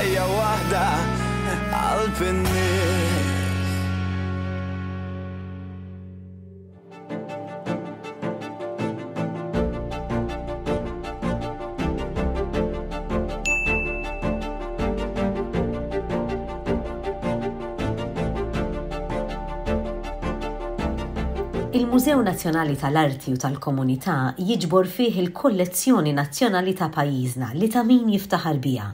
ħajja waħda għal-pinnis. Il-Mużew Nazzjonali tal-Arti u tal-Komunità jiġbor fih il-kollezzjoni nazzjonali ta' pajjiżna li ta' min jiftaħar biha.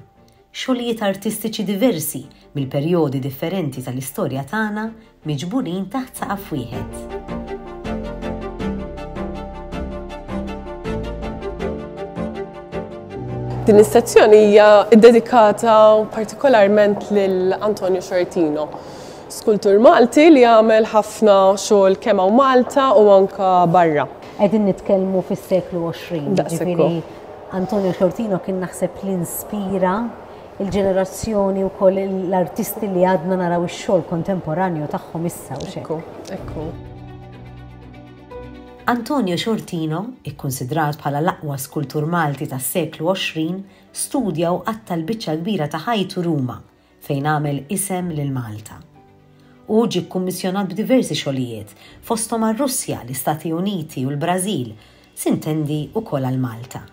Xogħlijiet artistiċi diversi mill-perjodi differenti tal-istorja tagħna miġburin taħt saqaf wieħed. Din l-istazzjoni hija ddedikata partikolarment lil Antonio Shortino, skultur Malti li għamel ħafna xogħol kemm hawn Malta u anke barra. Qegħdin nitkellmu fis-seklu 20. Ġifieri Antonio Shortino kien naħseb li inspira il-ġenerazzjoni wkoll l-artisti li għadna naraw ix-xogħol kontemporanju tagħhom issa u xejn. Ekku. Antonio Shortino, ikkunsidrat bħala l-aqwa skultur Malti tas-seklu 20, studja u qatta l-biċċa kbira ta' ħajtu Ruma fejn għamel isem lil Malta. U ġie kkummissjonat b'diversi xogħlijiet fosthom għar-Russja, l-Istati Uniti u l-Brażil, sintendi wkoll għal Malta.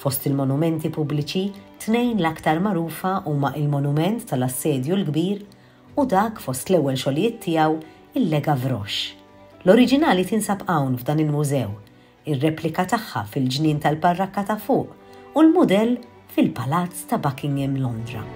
Fost il-monumenti pubbliċi, tnejn l-aktar magħrufa huma il-monument tal-Assedju l-Kbir u dak fost l-ewwel xogħlijiet tiegħu il-Lega Vrox. L-oriġinali tinsab hawn f'dan il-mużew, ir-replika tagħha fil-ġnien tal-parrakka ta' fuq u l-mudell fil-Palazz ta' Buckingham, Londra.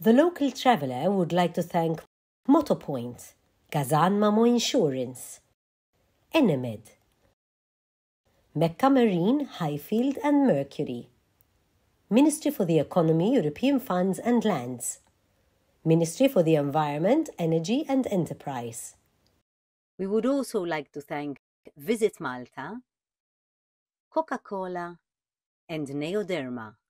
The local traveller would like to thank Motopoint, Gazan Mamo Insurance, Enemed, Mecca Marine, Highfield and Mercury, Ministry for the Economy, European Funds and Lands, Ministry for the Environment, Energy and Enterprise. We would also like to thank Visit Malta, Coca-Cola and Neoderma.